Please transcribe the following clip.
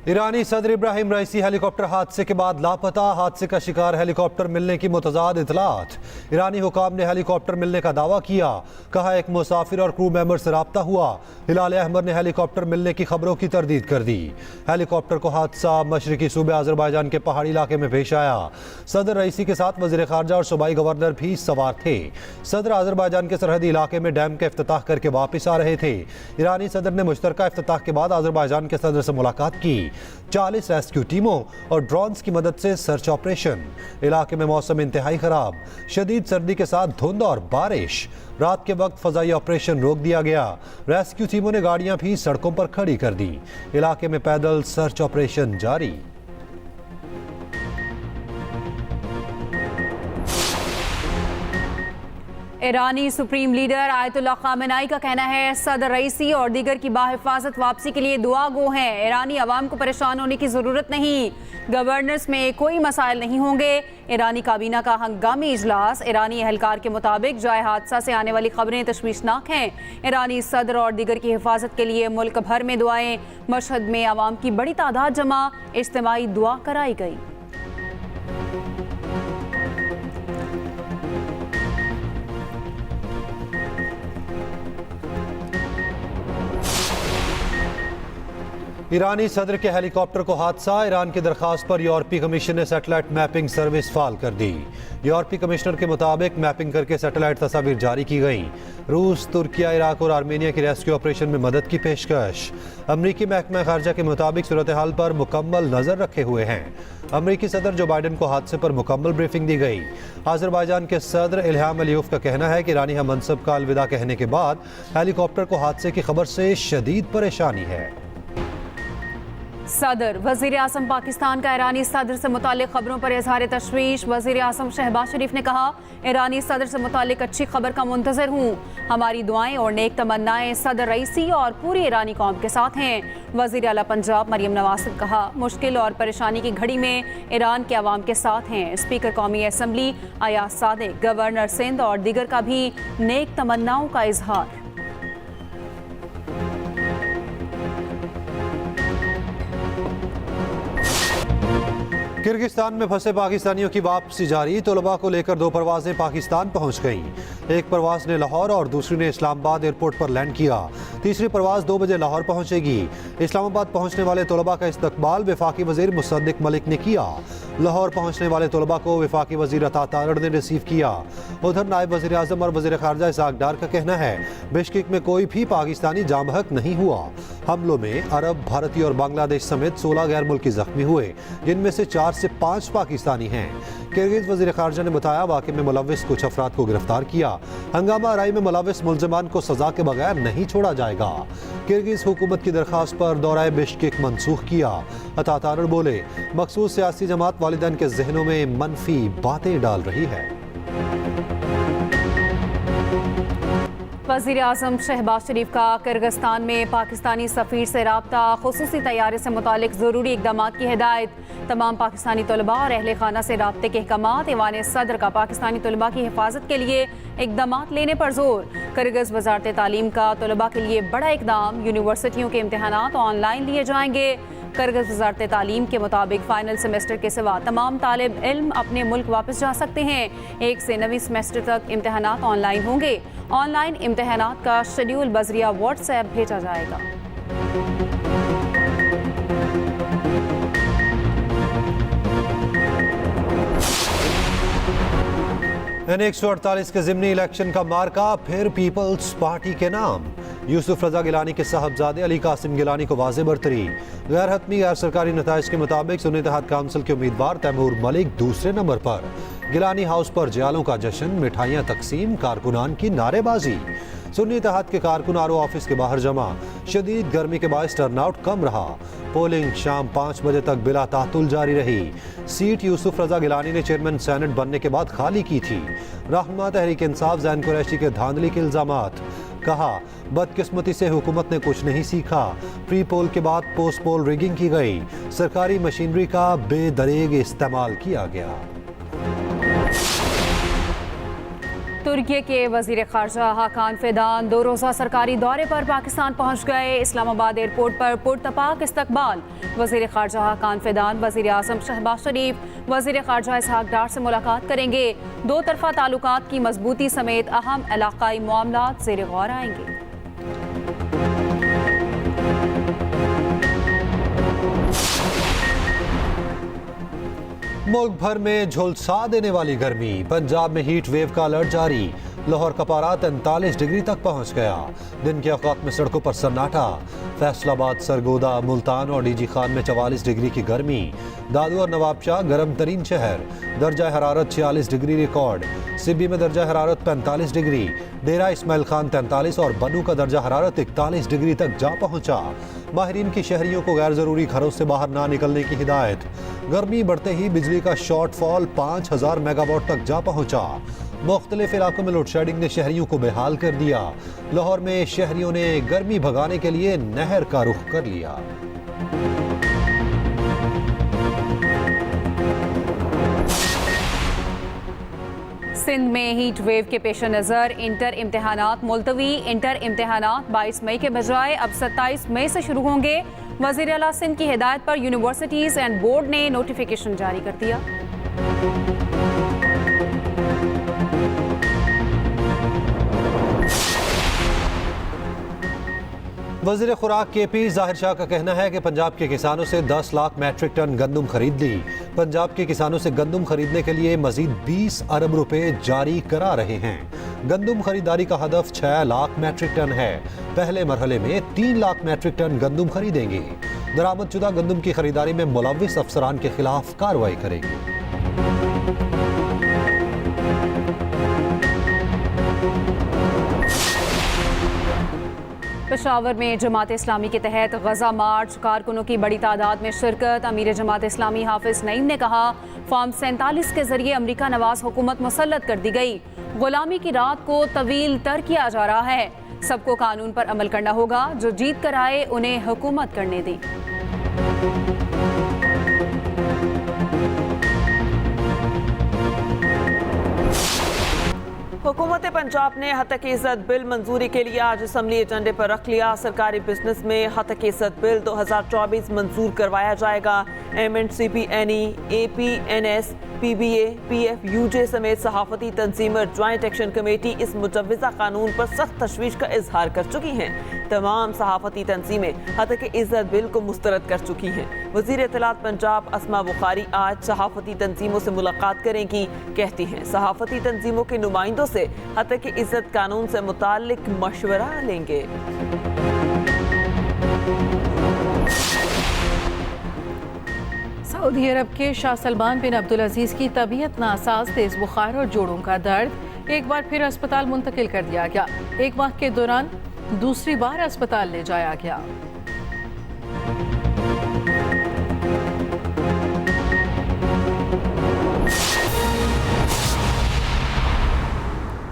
ईरानी सदर इब्राहिम रईसी हेलीकॉप्टर हादसे के बाद लापता। हादसे का शिकार हेलीकॉप्टर मिलने की मुतज़ाद इतलात। ईरानी हुकाम ने हेलीकॉप्टर मिलने का दावा किया। कहा एक मुसाफिर और क्रू मेंबर से रब्ता हुआ। हिलाल अहमर ने हेलीकॉप्टर मिलने की खबरों की तरदीद कर दी। हेलीकॉप्टर को हादसा मशरकी सूबे आज़रबाईजान के पहाड़ी इलाके में पेश आया। सदर रईसी के साथ वज़ीर ख़ारजा और सूबाई गवर्नर भी सवार थे। सदर आज़रबाईजान के सरहदी इलाके में डैम का इफ्तिताह करके वापस आ रहे थे। ईरानी सदर ने मुश्तरका इफ्तिताह के बाद आज़रबाईजान के सदर से मुलाकात की। 40 रेस्क्यू टीमों और ड्रोन्स की मदद से सर्च ऑपरेशन। इलाके में मौसम इंतहाई खराब, शदीद सर्दी के साथ धुंध और बारिश। रात के वक्त फजाई ऑपरेशन रोक दिया गया। रेस्क्यू टीमों ने गाड़ियां भी सड़कों पर खड़ी कर दी। इलाके में पैदल सर्च ऑपरेशन जारी। ईरानी सुप्रीम लीडर आयतुल्लाह खामेनाई का कहना है सदर रईसी और दीगर की बाहिफाजत वापसी के लिए दुआ गो हैं। ईरानी अवाम को परेशान होने की ज़रूरत नहीं। गवर्नर्स में कोई मसाइल नहीं होंगे। ईरानी काबीना का हंगामी इजलास। ईरानी एहलकार के मुताबिक जाए हादसा से आने वाली खबरें तशवीशनाक हैं। ईरानी सदर और दीगर की हिफाजत के लिए मुल्क भर में दुआएं। मशहद में अवाम की बड़ी तादाद जमा, इज्तिमाई दुआ कराई गई। ईरानी सदर के हेलीकॉप्टर को हादसा। ईरान की दरखास्त पर यूरोपीय कमीशन ने सैटेलाइट मैपिंग सर्विस फाल कर दी। यूरोपीय कमिश्नर के मुताबिक मैपिंग करके सैटेलाइट तस्वीर जारी की गई। रूस, तुर्किया, इराक और आर्मेनिया की रेस्क्यू ऑपरेशन में मदद की पेशकश। अमरीकी महकमा खारजा के मुताबिक सूरत हाल पर मुकम्मल नजर रखे हुए हैं। अमरीकी सदर जो बाइडन को हादसे पर मुकम्मल ब्रीफिंग दी गई। आज़रबाईजान के सदर इल्हाम अलीयफ का कहना है कि ईरानी हम मनसब का अलविदा कहने के बाद हेलीकॉप्टर को हादसे की खबर से शदीद परेशानी है। सदर वज़ीर आज़म पाकिस्तान का ईरानी सदर से मुतालिक खबरों पर इजहार तशवीश। वज़ीर आज़म शहबाज शरीफ ने कहा, ईरानी सदर से मुतालिक अच्छी खबर का मुंतज़र हूँ। हमारी दुआएं और नेक तमन्नाएं सदर रईसी और पूरी ईरानी कौम के साथ हैं। वज़ीर आला पंजाब मरियम नवाज ने कहा, मुश्किल और परेशानी की घड़ी में ईरान के अवाम के साथ हैं। स्पीकर कौमी असम्बली अयाज सादिक, गवर्नर सिंध और दीगर का भी नेक तमन्नाओं का इजहार। किर्गिस्तान में फंसे पाकिस्तानियों की वापसी जारी। तलबा को लेकर 2 परवाजें पाकिस्तान पहुंच गईं। एक परवाज ने लाहौर और दूसरी ने इस्लामाबाद एयरपोर्ट पर लैंड किया। तीसरी परवाज 2 बजे लाहौर पहुंचेगी। इस्लामाबाद पहुंचने वाले तलबा का इस्तकबाल वफाकी वजीर मुसद्दिक मलिक ने किया। लाहौर पहुंचने वाले तलबा को वफाकी वजीर अता तारड़ ने रिसीव किया। उधर नायब वजीर आज़म और वजीर ख़ारजा इसहाक डार का कहना है, बिश्केक में कोई भी पाकिस्तानी जाँ बहक नहीं हुआ। हमलों में अरब, भारतीय और बांग्लादेश समेत 16 गैर मुल्की जख्मी हुए, जिनमें से 4 से 5 पाकिस्तानी हैं। किर्गिज़ वज़ीर ख़ारजा ने बताया, वाक़े में मुलव्विस कुछ अफराद को गिरफ्तार किया। हंगामा आराई में मुलव्विस मुल्ज़िमान को सज़ा के बगैर नहीं छोड़ा जाएगा। किर्गिज़ हुकूमत की दरख्वास्त पर दौराए बिश्केक मनसूख किया। अता तारड़ बोले, मखसूस सियासी जमात वालिदैन के जहनों में मनफी बातें डाल रही है। वज़ीर आज़म शहबाज शरीफ का किर्गिस्तान में पाकिस्तानी सफ़ीर से रब्ता। खुसूसी तैयारे से मुतालिक ज़रूरी इक़दामात की हिदायत। तमाम पाकिस्तानी तलबा और अहले खाना से रब्ते के अहकामात। ईवान सदर का पाकिस्तानी तलबा की हिफाजत के लिए इक़दामात लेने पर जोर। किर्गिज़ वज़ारत तालीम का तलबा के लिए बड़ा इक़दाम। यूनिवर्सिटियों के इम्तहानात ऑनलाइन लिए जाएंगे। किर्गिज़ वज़ारत तालीम के मुताबिक फ़ाइनल सेमेस्टर के सिवा तमाम तालिब इल्म अपने मुल्क वापस जा सकते हैं। 1 से 9वीं सेमेस्टर तक इम्तहानात ऑनलाइन होंगे। ऑनलाइन इम्तहानात का शेड्यूल बज़रिया व्हाट्सएप भेजा जाएगा। N148 के ज़िमनी इलेक्शन का मार्का फिर पीपल्स पार्टी के नाम। यूसुफ रजा गिलानी के साहबजादे अली कासिम गिलानी को वाज़े बरतरी। गैर हतमी गैर सरकारी नताइज के मुताबिक सुन्नी इत्तेहाद काउंसिल के उम्मीदवार तैमूर मलिक दूसरे नंबर पर। गिलानी हाउस पर जयालों का जश्न, मिठाइयाँ तकसीम, कारकुनान की नारेबाजी। सुन्नी इत्तेहाद के कारकुन आर ओ ऑफिस के बाहर जमा। शदीद गर्मी के बायस टर्नआउट कम रहा। पोलिंग शाम 5 बजे तक बिला तातुल जारी रही। सीट यूसुफ रजा गिलानी ने चेयरमैन सेनेट बनने के बाद खाली की थी। रहनुमा तहरीक इंसाफ ज़ैन कुरैशी के धांधली के इल्ज़ामात। कहा, बदकिस्मती से हुकूमत ने कुछ नहीं सीखा। प्री पोल के बाद पोस्ट पोल रिगिंग की गई। सरकारी मशीनरी का बेदरेग इस्तेमाल किया गया। तुर्की के वजीर खारजा हाकान फिदान 2 रोज़ा सरकारी दौरे पर पाकिस्तान पहुंच गए। इस्लामाबाद एयरपोर्ट पर पुरतपाक इस्तकबाल। वजीर खारजा हाकान फिदान वजीर आज़म शहबाज शरीफ, वजीर खारजा इसहाक डार से मुलाकात करेंगे। 2 तरफ़ा ताल्लुकात की मजबूती समेत अहम इलाकाई मामलात ज़ेर गौर आएंगे। मुल्क भर में झुलसा देने वाली गर्मी। पंजाब में हीट वेव का अलर्ट जारी। लाहौर का पारा 43 डिग्री तक पहुंच गया। दिन के औकात में सड़कों पर सन्नाटा। फैसलाबाद, सरगोदा, मुल्तान और डीजी खान में 44 डिग्री की गर्मी। दादू और नवाबशाह गर्म तरीन शहर। दर्जा हरारत 46 डिग्री रिकॉर्ड। सिब्बी में दर्जा हरारत 45 डिग्री। डेरा इस्माइल खान 43 और बनू का दर्जा हरारत 41 डिग्री तक जा पहुंचा। माहिरीन की शहरियों को गैर जरूरी घरों से बाहर ना निकलने की हिदायत। गर्मी बढ़ते ही बिजली का शॉर्टफॉल 5000 मेगावाट तक जा पहुंचा। मुख्तलिफ इलाकों में लोड शेडिंग ने शहरियों को बेहाल कर दिया। लाहौर में शहरियों ने गर्मी भगाने के लिए नहर का रुख कर लिया। सिंध में हीट वेव के पेश नज़र इंटर इम्तिहानात मुलतवी। इंटर इम्तिहानात 22 मई के बजाय अब 27 मई से शुरू होंगे। वज़ीर आला सिंध की हिदायत पर यूनिवर्सिटीज़ एंड बोर्ड ने नोटिफिकेशन जारी कर दिया। वज़ीर खुराक KP ज़ाहिर शाह का कहना है कि पंजाब के किसानों से 10 लाख मैट्रिक टन गंदम खरीद ली। पंजाब के किसानों से गंदम खरीदने के लिए मजीद 20 अरब रुपए जारी करा रहे हैं। गंदम खरीदारी का हदफ 6 लाख मैट्रिक टन है। पहले मरहले में 3 लाख मैट्रिक टन गंदम खरीदेंगे। दरामदशुदा गंदम की खरीदारी में मुलव्विस अफसरान के खिलाफ कार्रवाई करेंगे। पेशावर में जमात इस्लामी के तहत गजा मार्च। कारकुनों की बड़ी तादाद में शिरकत। अमीर जमात इस्लामी हाफिज नईम ने कहा, फॉर्म 47 के जरिए अमरीका नवाज हुकूमत मुसल्लत कर दी गई। गुलामी की रात को तवील तर किया जा रहा है। सबको कानून पर अमल करना होगा। जो जीत कर आए उन्हें हुकूमत करने दी। हुकूमत पंजाब ने हतक इज़्ज़त बिल मंजूरी के लिए आज असम्बली एजेंडे पर रख लिया। सरकारी बिजनेस में हतक इज़्ज़त बिल 2024 मंजूर करवाया जाएगा। MNCP, NE, APNS, PBA, PFUJ समेत सहाफती तंजीम और ज्वाइंट एक्शन कमेटी इस मुजव्वज़ा कानून पर सख्त तशवीश का इजहार कर चुकी हैं। तमाम सहाफती तंजीमें हतक इज़्ज़त बिल को मुस्तरद कर चुकी हैं। वज़ीर इत्तलात पंजाब अस्मा बुखारी आज सहाफती तंजीमों से मुलाकात करेंगी। कहती हैं सहाफती तंजीमों के नुमाइंदों से हतक इज़्ज़त कानून से मुताल्लिक मशवरा लेंगे। सऊदी अरब के शाह सलमान बिन अब्दुल अजीज की तबीयत नासाज, तेज बुखार और जोड़ों का दर्द। एक बार फिर अस्पताल मुंतकिल कर दिया गया। 1 माह के दौरान दूसरी बार अस्पताल ले जाया गया।